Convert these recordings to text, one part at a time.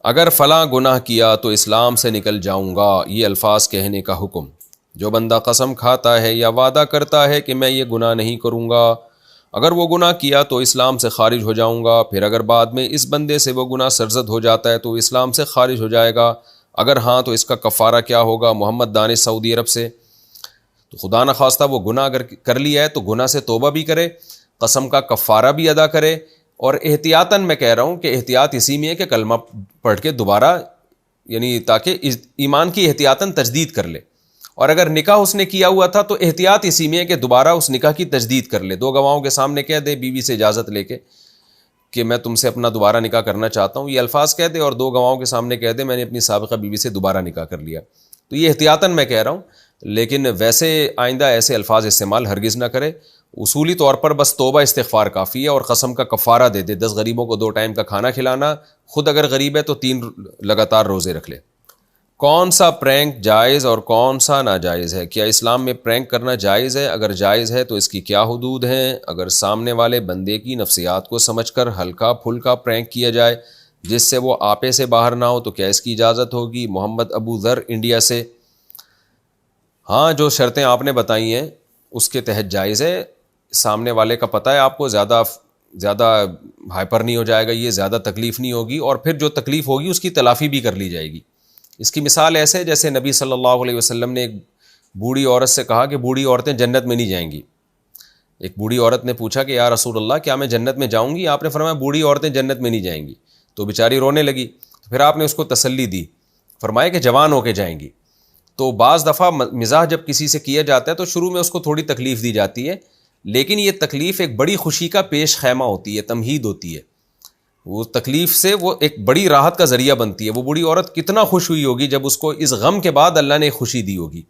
اگر فلاں گناہ کیا تو اسلام سے نکل جاؤں گا، یہ الفاظ کہنے کا حکم۔ جو بندہ قسم کھاتا ہے یا وعدہ کرتا ہے کہ میں یہ گناہ نہیں کروں گا، اگر وہ گناہ کیا تو اسلام سے خارج ہو جاؤں گا، پھر اگر بعد میں اس بندے سے وہ گناہ سرزد ہو جاتا ہے تو اسلام سے خارج ہو جائے گا، اگر ہاں تو اس کا کفارہ کیا ہوگا؟ محمد دانش سعودی عرب سے۔ تو خدا نخواستہ وہ گناہ اگر کر لیا ہے تو گناہ سے توبہ بھی کرے، قسم کا کفارہ بھی ادا کرے، اور احتیاطاً میں کہہ رہا ہوں کہ احتیاط اسی میں ہے کہ کلمہ پڑھ کے دوبارہ، یعنی تاکہ ایمان کی احتیاطاً تجدید کر لے، اور اگر نکاح اس نے کیا ہوا تھا تو احتیاط اسی میں ہے کہ دوبارہ اس نکاح کی تجدید کر لے، 2 گواہوں کے سامنے کہہ دے، بیوی سے اجازت لے کے کہ میں تم سے اپنا دوبارہ نکاح کرنا چاہتا ہوں، یہ الفاظ کہہ دے، اور 2 گواہوں کے سامنے کہہ دے میں نے اپنی سابقہ بیوی سے دوبارہ نکاح کر لیا۔ تو یہ احتیاطاً میں کہہ رہا ہوں، لیکن ویسے آئندہ ایسے الفاظ استعمال ہرگز نہ کرے۔ اصولی طور پر بس توبہ استغفار کافی ہے، اور قسم کا کفارہ دے دے، 10 غریبوں کو 2 ٹائم کا کھانا کھلانا، خود اگر غریب ہے تو 3 لگاتار روزے رکھ لے۔ کون سا پرینک جائز اور کون سا ناجائز ہے؟ کیا اسلام میں پرینک کرنا جائز ہے؟ اگر جائز ہے تو اس کی کیا حدود ہیں؟ اگر سامنے والے بندے کی نفسیات کو سمجھ کر ہلکا پھلکا پرینک کیا جائے جس سے وہ آپے سے باہر نہ ہو تو کیا اس کی اجازت ہوگی؟ محمد ابو ذر انڈیا سے۔ ہاں، جو شرطیں آپ نے بتائی ہیں اس کے تحت جائز ہے، سامنے والے کا پتہ ہے آپ کو، زیادہ ہائپر نہیں ہو جائے گا، یہ زیادہ تکلیف نہیں ہوگی، اور پھر جو تکلیف ہوگی اس کی تلافی بھی کر لی جائے گی۔ اس کی مثال ایسے جیسے نبی صلی اللہ علیہ وسلم نے ایک بوڑھی عورت سے کہا کہ بوڑھی عورتیں جنت میں نہیں جائیں گی۔ ایک بوڑھی عورت نے پوچھا کہ یا رسول اللہ کیا میں جنت میں جاؤں گی؟ آپ نے فرمایا بوڑھی عورتیں جنت میں نہیں جائیں گی۔ تو بیچاری رونے لگی، پھر آپ نے اس کو تسلی دی، فرمایا کہ جوان ہو کے جائیں گی۔ تو بعض دفعہ مزاح جب کسی سے کیا جاتا ہے تو شروع میں اس کو تھوڑی تکلیف دی جاتی ہے، لیکن یہ تکلیف ایک بڑی خوشی کا پیش خیمہ ہوتی ہے، تمہید ہوتی ہے، وہ تکلیف سے وہ ایک بڑی راحت کا ذریعہ بنتی ہے۔ وہ بوڑھی عورت کتنا خوش ہوئی ہوگی جب اس کو اس غم کے بعد اللہ نے خوشی دی ہوگی۔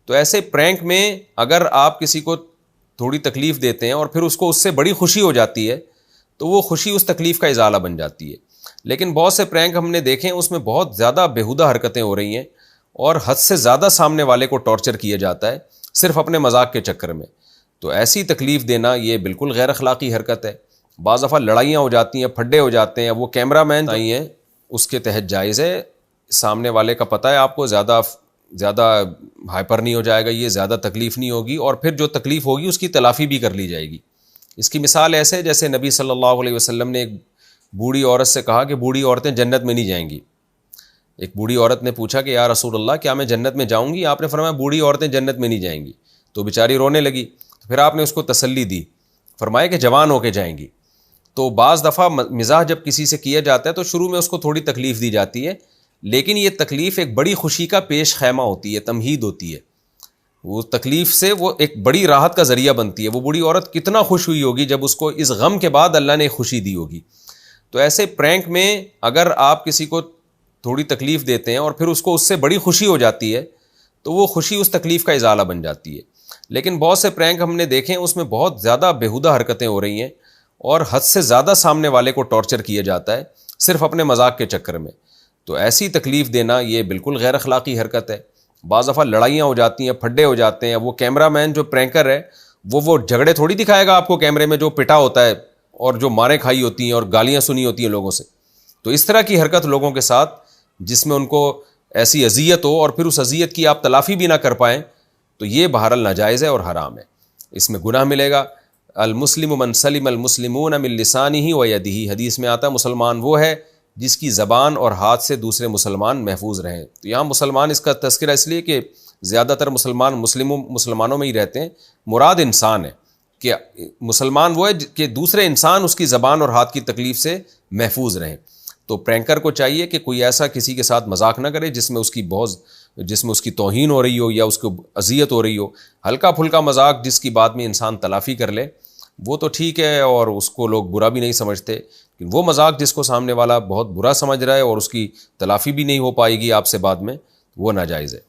تو ایسے پرینک میں اگر آپ کسی کو تھوڑی تکلیف دیتے ہیں اور پھر اس کو اس سے بڑی خوشی ہو جاتی ہے تو وہ خوشی اس تکلیف کا ازالہ بن جاتی ہے۔ لیکن بہت سے پرینک ہم نے دیکھے ہیں اس میں بہت زیادہ بیہودہ حرکتیں ہو رہی ہیں، اور حد سے زیادہ سامنے والے کو ٹارچر کیا جاتا ہے صرف اپنے مذاق کے چکر میں۔ تو ایسی تکلیف دینا یہ بالکل غیر اخلاقی حرکت ہے۔ بعض دفعہ لڑائیاں ہو جاتی ہیں، پھڈے ہو جاتے ہیں، وہ کیمرہ مین آئی ہیں اس کے تحت جائز ہے، سامنے والے کا پتہ ہے آپ کو، زیادہ ہائپر نہیں ہو جائے گا، یہ زیادہ تکلیف نہیں ہوگی، اور پھر جو تکلیف ہوگی اس کی تلافی بھی کر لی جائے گی۔ اس کی مثال ایسے جیسے نبی صلی اللہ علیہ وسلم نے ایک بوڑھی عورت سے کہا کہ بوڑھی عورتیں جنت میں نہیں جائیں گی۔ ایک بوڑھی عورت نے پوچھا کہ یا رسول اللہ کیا میں جنت میں جاؤں گی؟ آپ نے فرمایا بوڑھی عورتیں جنت میں نہیں جائیں گی۔ تو بیچاری رونے لگی، پھر آپ نے اس کو تسلی دی، فرمایا کہ جوان ہو کے جائیں گی۔ تو بعض دفعہ مزاح جب کسی سے کیا جاتا ہے تو شروع میں اس کو تھوڑی تکلیف دی جاتی ہے، لیکن یہ تکلیف ایک بڑی خوشی کا پیش خیمہ ہوتی ہے، تمہید ہوتی ہے، وہ تکلیف سے وہ ایک بڑی راحت کا ذریعہ بنتی ہے۔ وہ بوڑھی عورت کتنا خوش ہوئی ہوگی جب اس کو اس غم کے بعد اللہ نے خوشی دی ہوگی۔ تو ایسے پرینک میں اگر آپ کسی کو تھوڑی تکلیف دیتے ہیں اور پھر اس کو اس سے بڑی خوشی ہو جاتی ہے تو وہ خوشی اس تکلیف کا ازالہ بن جاتی ہے۔ لیکن بہت سے پرینک ہم نے دیکھے ہیں اس میں بہت زیادہ بیہودہ حرکتیں ہو رہی ہیں، اور حد سے زیادہ سامنے والے کو ٹارچر کیا جاتا ہے صرف اپنے مذاق کے چکر میں۔ تو ایسی تکلیف دینا یہ بالکل غیر اخلاقی حرکت ہے۔ بعض دفعہ لڑائیاں ہو جاتی ہیں، پھڈے ہو جاتے ہیں، وہ کیمرہ مین جو پرینکر ہے وہ جھگڑے تھوڑی دکھائے گا آپ کو کیمرے میں، جو پٹا ہوتا ہے اور جو ماریں کھائی ہوتی ہیں اور گالیاں سنی ہوتی ہیں لوگوں سے۔ تو اس طرح کی حرکت لوگوں کے ساتھ جس میں ان کو ایسی اذیت ہو اور پھر اس اذیت کی آپ تلافی بھی نہ کر پائیں، تو یہ بہرحال ناجائز ہے اور حرام ہے، اس میں گناہ ملے گا۔ المسلم من سلم المسلمون من لسانہ و یدہ، حدیث میں آتا ہے مسلمان وہ ہے جس کی زبان اور ہاتھ سے دوسرے مسلمان محفوظ رہیں۔ تو یہاں مسلمان اس کا تذکرہ اس لیے کہ زیادہ تر مسلمانوں میں ہی رہتے ہیں، مراد انسان ہے کہ مسلمان وہ ہے کہ دوسرے انسان اس کی زبان اور ہاتھ کی تکلیف سے محفوظ رہیں۔ تو پرینکر کو چاہیے کہ کوئی ایسا کسی کے ساتھ مذاق نہ کرے جس میں اس کی توہین ہو رہی ہو یا اس کو اذیت ہو رہی ہو۔ ہلکا پھلکا مذاق جس کی بعد میں انسان تلافی کر لے وہ تو ٹھیک ہے، اور اس کو لوگ برا بھی نہیں سمجھتے، کہ وہ مذاق جس کو سامنے والا بہت برا سمجھ رہا ہے اور اس کی تلافی بھی نہیں ہو پائے گی آپ سے بعد میں، وہ ناجائز ہے۔